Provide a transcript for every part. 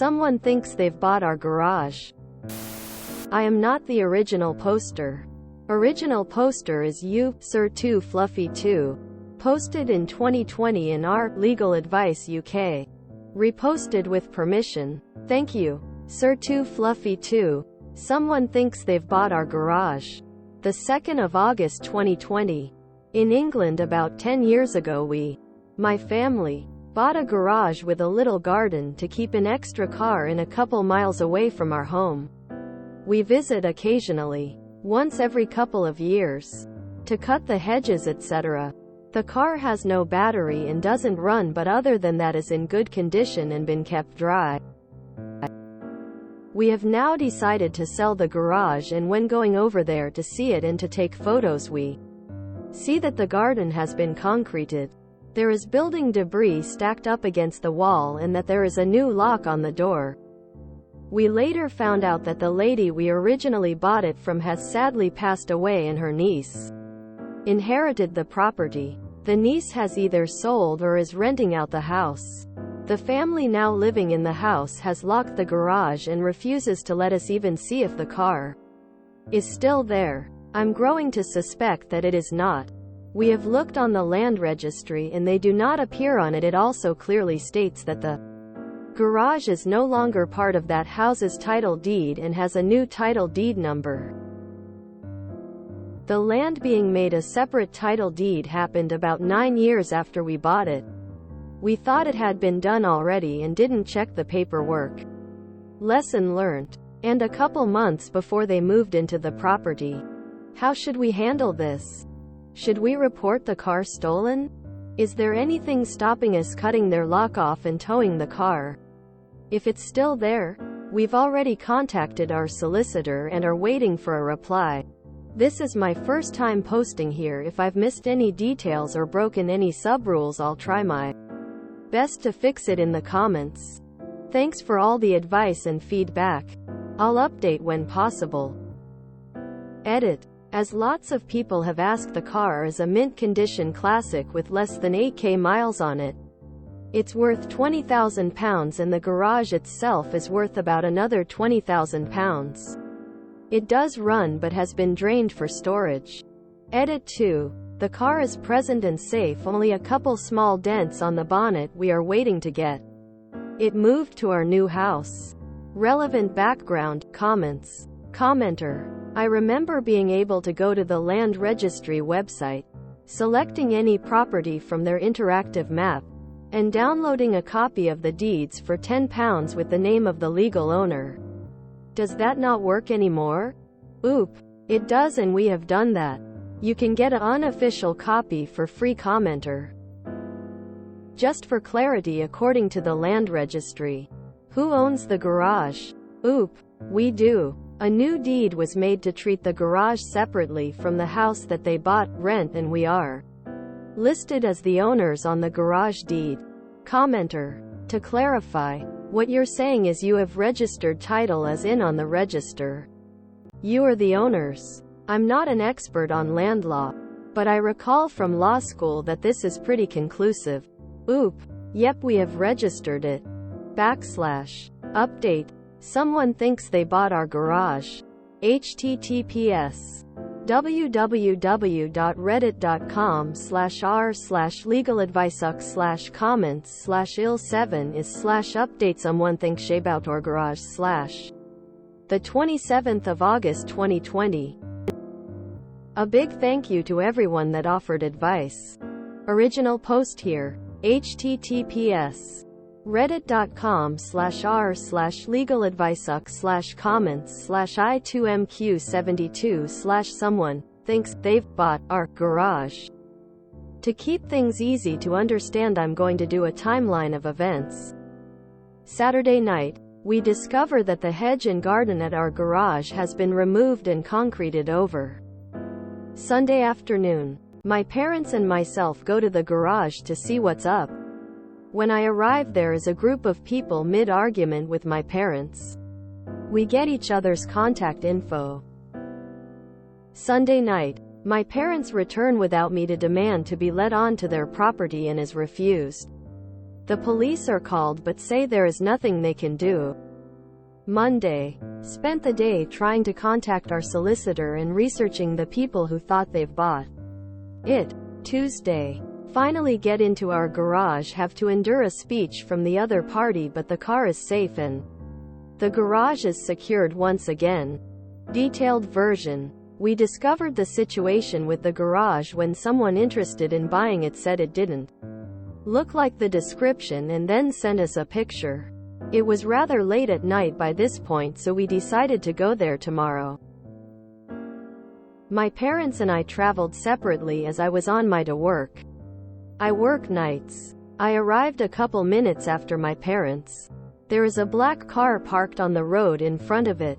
Someone thinks they've bought our garage. I am not the original poster. Original poster is you, Sir 2 Fluffy 2. Posted in 2020 in our Legal Advice UK. Reposted with permission. Thank you, Sir 2 Fluffy 2. Someone thinks they've bought our garage. The 2nd of August 2020. In England about 10 years ago my family, bought a garage with a little garden to keep an extra car in a couple miles away from our home. We visit occasionally, once every couple of years, to cut the hedges etc. The car has no battery and doesn't run, but other than that is in good condition and been kept dry. We have now decided to sell the garage, and when going over there to see it and to take photos we see that the garden has been concreted. There is building debris stacked up against the wall and that there is a new lock on the door. We later found out that the lady we originally bought it from has sadly passed away and her niece inherited the property. The niece has either sold or is renting out the house. The family now living in the house has locked the garage and refuses to let us even see if the car is still there. I'm growing to suspect that it is not. We have looked on the land registry and they do not appear on it. It also clearly states that the garage is no longer part of that house's title deed and has a new title deed number. The land being made a separate title deed happened about 9 years after we bought it. We thought it had been done already and didn't check the paperwork. Lesson learned. And a couple months before they moved into the property. How should we handle this? Should we report the car stolen? Is there anything stopping us cutting their lock off and towing the car? If it's still there, we've already contacted our solicitor and are waiting for a reply. This is my first time posting here. If I've missed any details or broken any sub-rules, I'll try my best to fix it in the comments. Thanks for all the advice and feedback. I'll update when possible. Edit. As lots of people have asked, the car is a mint condition classic with less than 8k miles on it. It's worth £20,000 and the garage itself is worth about another £20,000. It does run but has been drained for storage. Edit 2. The car is present and safe, only a couple small dents on the bonnet. We are waiting to get it moved to our new house. Relevant background, comments. Commenter. I remember being able to go to the land registry website, selecting any property from their interactive map, and downloading a copy of the deeds for £10 with the name of the legal owner. Does that not work anymore? Oop. It does, and we have done that. You can get an unofficial copy for free. Commenter. Just for clarity, according to the land registry, who owns the garage? Oop. We do. A new deed was made to treat the garage separately from the house that they bought, rent, and we are listed as the owners on the garage deed. Commenter. To clarify, what you're saying is you have registered title as in on the register. You are the owners. I'm not an expert on land law, but I recall from law school that this is pretty conclusive. Oop. Yep, we have registered it. /update. Someone thinks they bought our garage. https www.reddit.com/r/legaladviceuk/comments/il7 is/update. Someone thinks they bought our garage. The 27th of August 2020. A big thank you to everyone that offered advice. Original post here. https reddit.com/r/legaladviceuk/comments/i2mq72/someone thinks they've bought our garage. To keep things easy to understand, I'm going to do a timeline of events. Saturday night, we discover that the hedge and garden at our garage has been removed and concreted over. Sunday afternoon, my parents and myself go to the garage to see what's up. When I arrive, there is a group of people mid-argument with my parents. We get each other's contact info. Sunday night, my parents return without me to demand to be let on to their property and is refused. The police are called but say there is nothing they can do. Monday. Spent the day trying to contact our solicitor and researching the people who thought they've bought it. Tuesday. Finally get into our garage, have to endure a speech from the other party, but the car is safe and the garage is secured once again. Detailed version. We discovered the situation with the garage when someone interested in buying it said it didn't look like the description and then sent us a picture. It was rather late at night by this point, so we decided to go there tomorrow. My parents and I traveled separately as I was on my to work. I work nights. I arrived a couple minutes after my parents. There is a black car parked on the road in front of it.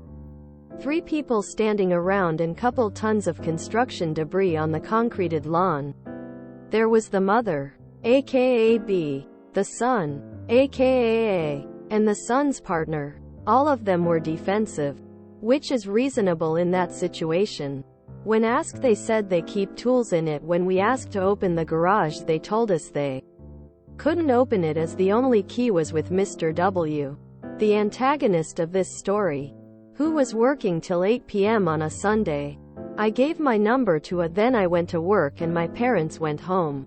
3 people standing around and couple tons of construction debris on the concreted lawn. There was the mother, aka B, the son, aka A, and the son's partner. All of them were defensive, which is reasonable in that situation. When asked, they said they keep tools in it. When we asked to open the garage, they told us they couldn't open it as the only key was with Mr. W, the antagonist of this story, who was working till 8 p.m. on a Sunday. I gave my number to A, then I went to work and my parents went home.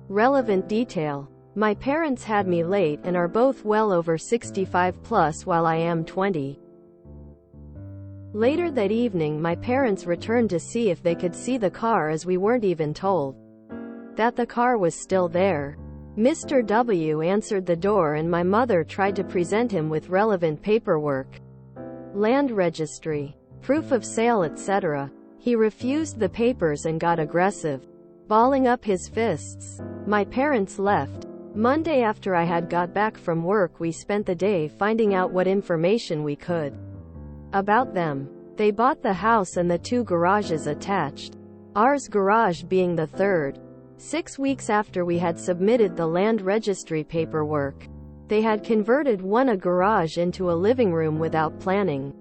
Relevant detail. My parents had me late and are both well over 65 plus while I am 20. Later that evening my parents returned to see if they could see the car, as we weren't even told that the car was still there. Mr. W answered the door and my mother tried to present him with relevant paperwork, land registry, proof of sale, etc. He refused the papers and got aggressive, balling up his fists. My parents left. Monday after I had got back from work, we spent the day finding out what information we could about them. They bought the house and the 2 garages attached, ours garage being the third. 6 weeks after we had submitted the land registry paperwork, they had converted a garage into a living room without planning.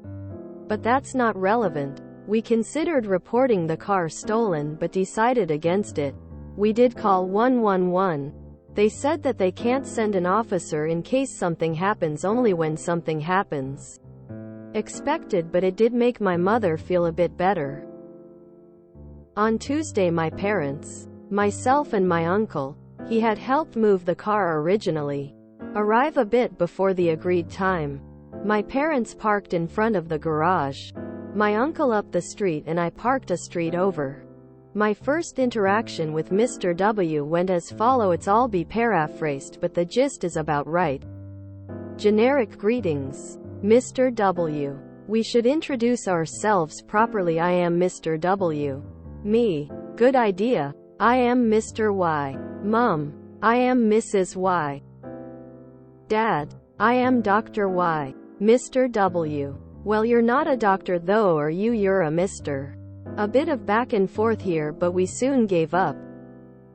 But that's not relevant. We considered reporting the car stolen but decided against it. We did call 111. They said that they can't send an officer in case something happens, only when something happens. Expected, but it did make my mother feel a bit better. On Tuesday my parents, myself and my uncle, he had helped move the car originally, arrive a bit before the agreed time. My parents parked in front of the garage, my uncle up the street and I parked a street over. My first interaction with Mr. W went as follow. It's all be paraphrased but the gist is about right. Generic greetings. Mr. W. We should introduce ourselves properly. I am Mr. W. Me. Good idea. I am Mr. Y. Mum. I am Mrs. Y. Dad. I am Dr. Y. Mr. W. Well, you're not a doctor though, are you? You're a Mr. A bit of back and forth here, but we soon gave up.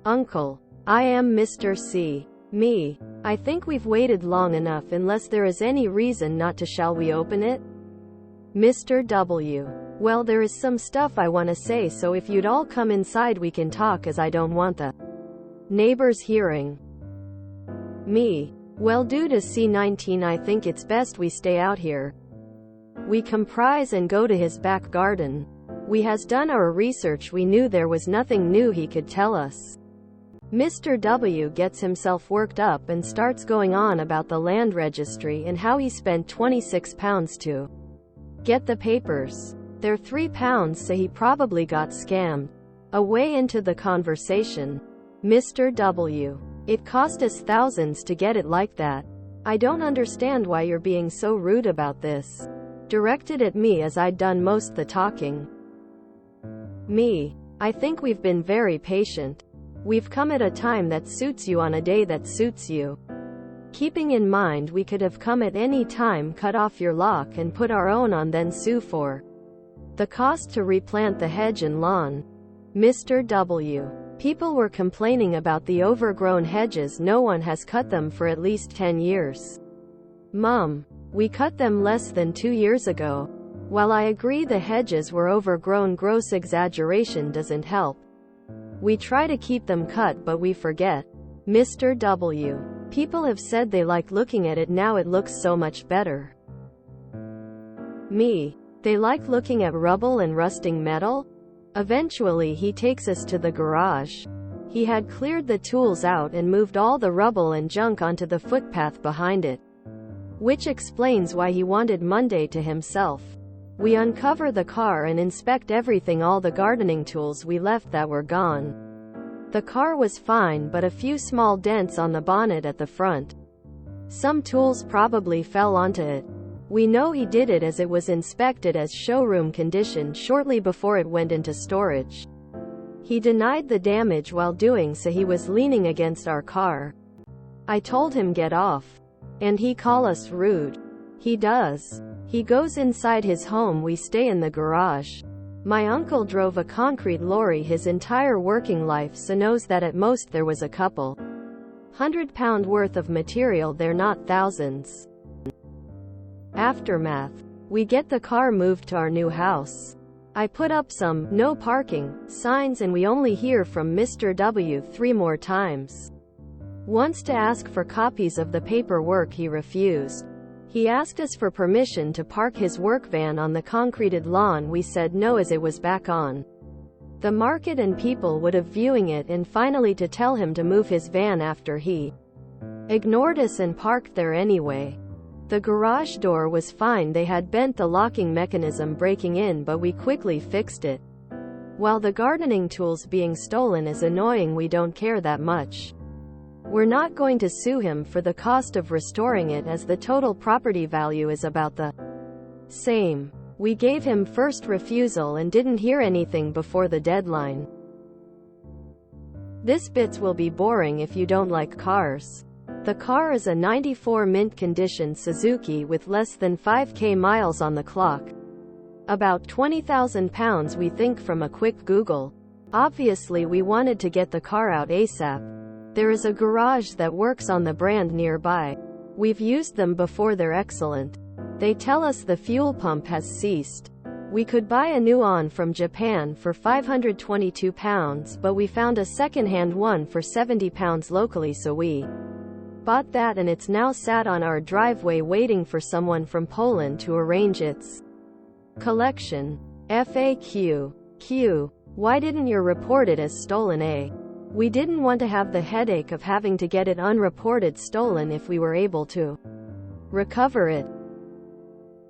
Uncle. I am Mr. C. Me. I think we've waited long enough, unless there is any reason not to. Shall we open it? Mr. W. Well, there is some stuff I want to say, so if you'd all come inside we can talk, as I don't want the neighbors hearing. Me. Well, due to C-19 I think it's best we stay out here. We comprise and go to his back garden. We has done our research, we knew there was nothing new he could tell us. Mr. W gets himself worked up and starts going on about the land registry and how he spent £26 to get the papers. They're £3, so he probably got scammed. Away into the conversation. Mr. W. It cost us thousands to get it like that. I don't understand why you're being so rude about this. Directed at me, as I'd done most the talking. Me. I think we've been very patient. We've come at a time that suits you on a day that suits you. Keeping in mind we could have come at any time, cut off your lock and put our own on, then sue for the cost to replant the hedge and lawn. Mr. W. People were complaining about the overgrown hedges. No one has cut them for at least 10 years. Mum. We cut them less than 2 years ago. While I agree the hedges were overgrown, gross exaggeration doesn't help. We try to keep them cut but we forget. Mr. W. People have said they like looking at it now, it looks so much better. Me. They like looking at rubble and rusting metal? Eventually he takes us to the garage. He had cleared the tools out and moved all the rubble and junk onto the footpath behind it. Which explains why he wanted Monday to himself. We uncover the car and inspect everything, all the gardening tools we left that were gone. The car was fine, but a few small dents on the bonnet at the front. Some tools probably fell onto it. We know he did it as it was inspected as showroom condition shortly before it went into storage. He denied the damage while doing so. He was leaning against our car. I told him get off. And he call us rude. He does. He goes inside his home, we stay in the garage. My uncle drove a concrete lorry his entire working life, so knows that at most there was a couple £100 worth of material there, not thousands. Aftermath. We get the car moved to our new house. I put up some "no parking" signs and we only hear from Mr. W 3 more times. Once to ask for copies of the paperwork, he refused. He asked us for permission to park his work van on the concreted lawn. We said no as it was back on the market and people would have viewing it, and finally to tell him to move his van after he ignored us and parked there anyway. The garage door was fine, they had bent the locking mechanism breaking in, but we quickly fixed it. While the gardening tools being stolen is annoying, we don't care that much. We're not going to sue him for the cost of restoring it, as the total property value is about the same. We gave him first refusal and didn't hear anything before the deadline. This bits will be boring if you don't like cars. The car is a 94 mint condition Suzuki with less than 5k miles on the clock. About £20,000 we think from a quick Google. Obviously we wanted to get the car out ASAP. There is a garage that works on the brand nearby. We've used them before, they're excellent. They tell us the fuel pump has ceased. We could buy a new one from Japan for £522, but we found a second-hand one for £70 locally, so we bought that and it's now sat on our driveway waiting for someone from Poland to arrange its collection. FAQ. Q. Why didn't you report it as stolen? A. We didn't want to have the headache of having to get it unreported stolen if we were able to recover it.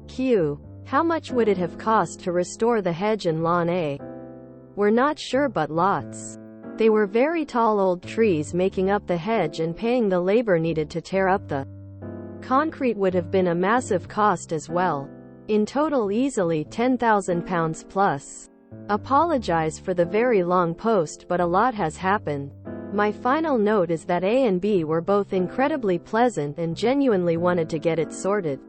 Q. How much would it have cost to restore the hedge and lawn? A. We're not sure, but lots. They were very tall old trees making up the hedge, and paying the labor needed to tear up the concrete would have been a massive cost as well. In total easily £10,000 plus. Apologize for the very long post, but a lot has happened. My final note is that A and B were both incredibly pleasant and genuinely wanted to get it sorted.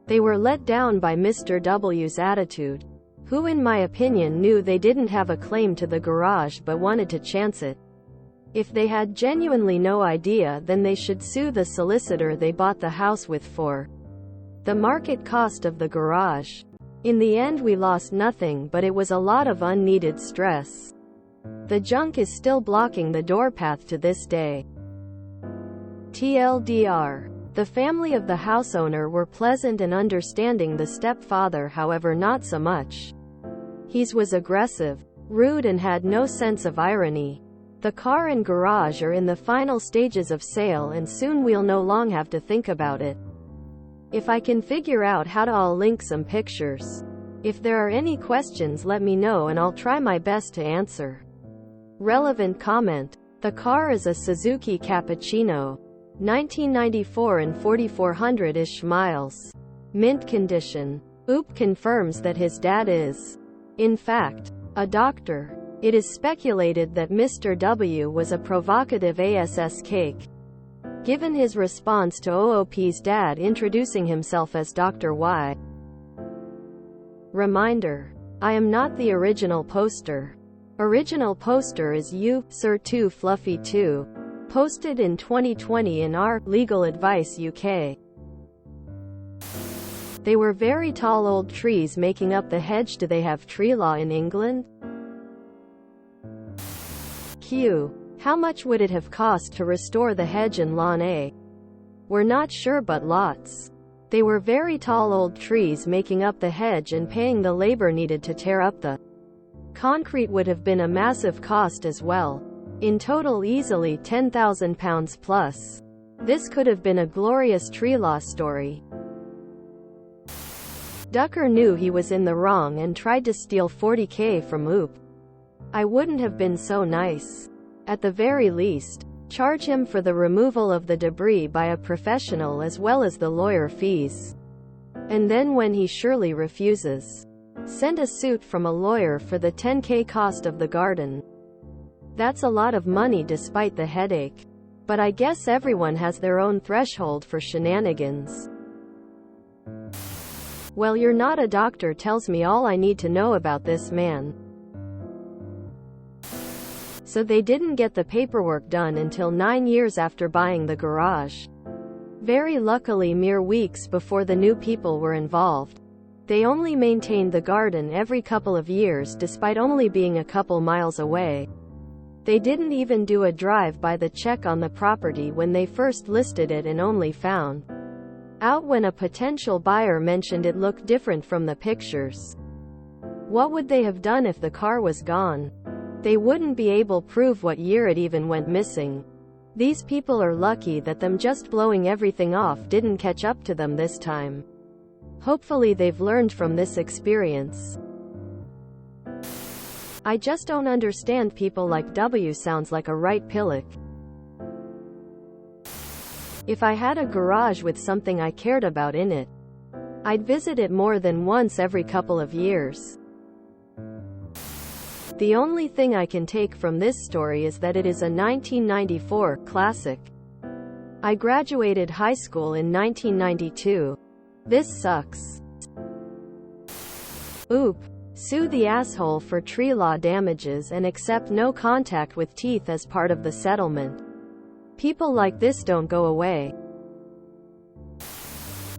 They were let down by Mr. W's attitude, who in my opinion knew they didn't have a claim to the garage but wanted to chance it. If they had genuinely no idea, then they should sue the solicitor they bought the house with for the market cost of the garage. In the end we lost nothing, but it was a lot of unneeded stress. The junk is still blocking the door path to this day. TLDR. The family of the house owner were pleasant and understanding. The stepfather, however, not so much. He was aggressive, rude, and had no sense of irony. The car and garage are in the final stages of sale, and soon we'll no longer have to think about it. If I can figure out how to, I'll link some pictures. If there are any questions, let me know and I'll try my best to answer. Relevant comment. The car is a Suzuki Cappuccino. 1994 and 4,400-ish miles. Mint condition. Oop confirms that his dad is, in fact, a doctor. It is speculated that Mr. W was a provocative ass cake, given his response to OOP's dad introducing himself as Dr. Y. Reminder. I am not the original poster. Original poster is you, Sir 2 Fluffy 2. Posted in 2020 in our Legal Advice UK. They were very tall old trees making up the hedge. Do they have tree law in England? Q. How much would it have cost to restore the hedge and lawn? We're not sure, but lots. They were very tall old trees making up the hedge, and paying the labor needed to tear up the concrete would have been a massive cost as well. In total, easily £10,000 plus. This could have been a glorious tree loss story. Ducker knew he was in the wrong and tried to steal $40,000 from Oop. I wouldn't have been so nice. At the very least, charge him for the removal of the debris by a professional as well as the lawyer fees. And then when he surely refuses, send a suit from a lawyer for the $10,000 cost of the garden. That's a lot of money despite the headache. But I guess everyone has their own threshold for shenanigans. Well, you're not a doctor tells me all I need to know about this man. So they didn't get the paperwork done until 9 years after buying the garage. Very luckily, mere weeks before the new people were involved. They only maintained the garden every couple of years despite only being a couple miles away. They didn't even do a drive-by the check on the property when they first listed it, and only found out when a potential buyer mentioned it looked different from the pictures. What would they have done if the car was gone? They wouldn't be able to prove what year it even went missing. These people are lucky that them just blowing everything off didn't catch up to them this time. Hopefully they've learned from this experience. I just don't understand people like W. Sounds like a right pillock. If I had a garage with something I cared about in it, I'd visit it more than once every couple of years. The only thing I can take from this story is that it is a 1994 classic. I graduated high school in 1992. This sucks. Oop. Sue the asshole for tree law damages and accept no contact with teeth as part of the settlement. People like this don't go away.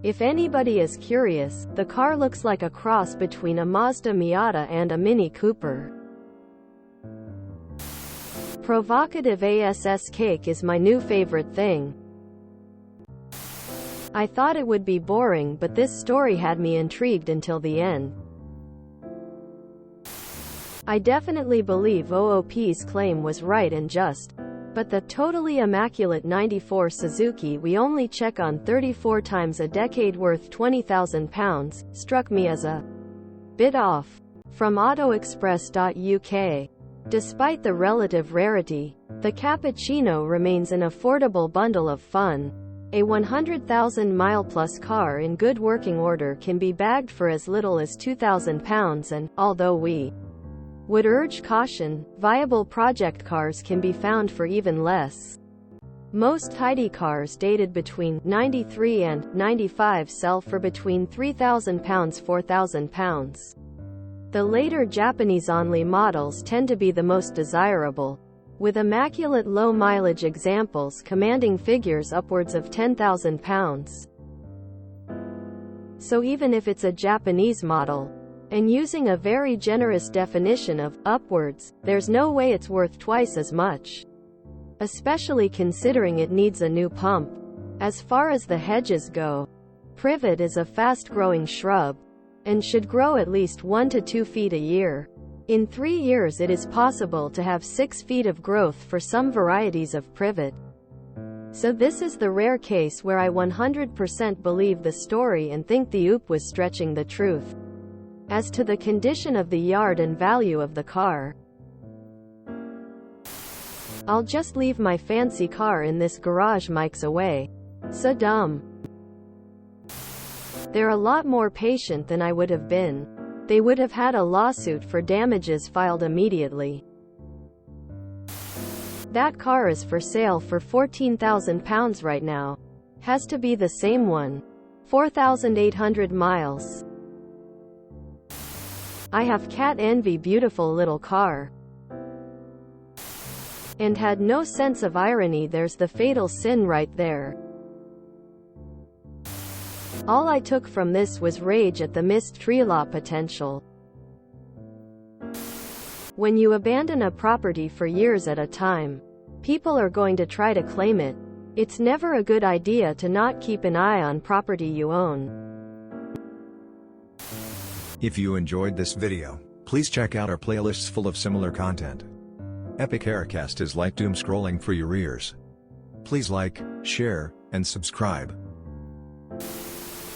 If anybody is curious, the car looks like a cross between a Mazda Miata and a Mini Cooper. Provocative ass cake is my new favorite thing. I thought it would be boring, but this story had me intrigued until the end. I definitely believe OOP's claim was right and just. But the totally immaculate 94 Suzuki we only check on 34 times a decade worth £20,000 struck me as a bit off. From AutoExpress.uk. Despite the relative rarity, the Cappuccino remains an affordable bundle of fun. A 100,000-mile-plus car in good working order can be bagged for as little as £2,000, and, although we would urge caution, viable project cars can be found for even less. Most tidy cars dated between 93 and 95 sell for between £3,000 £4,000. The later Japanese-only models tend to be the most desirable, with immaculate low-mileage examples commanding figures upwards of £10,000. So even if it's a Japanese model, and using a very generous definition of upwards, there's no way it's worth twice as much. Especially considering it needs a new pump. As far as the hedges go, privet is a fast-growing shrub, and should grow at least 1 to 2 feet a year. In 3 years it is possible to have 6 feet of growth for some varieties of privet. So this is the rare case where I 100% believe the story and think the OOP was stretching the truth. As to the condition of the yard and value of the car, I'll just leave my fancy car in this garage mics away. So dumb. They're a lot more patient than I would have been. They would have had a lawsuit for damages filed immediately. That car is for sale for £14,000 right now. Has to be the same one. 4,800 miles. I have cat envy, beautiful little car. And had no sense of irony. There's the fatal sin right there. All I took from this was rage at the missed tree law potential. When you abandon a property for years at a time, People are going to try to claim it. It's never a good idea to not keep an eye on property you own. If you enjoyed this video, please check out our playlists full of similar content. Epic Aircast is like doom scrolling for your ears. Please like, share, and subscribe.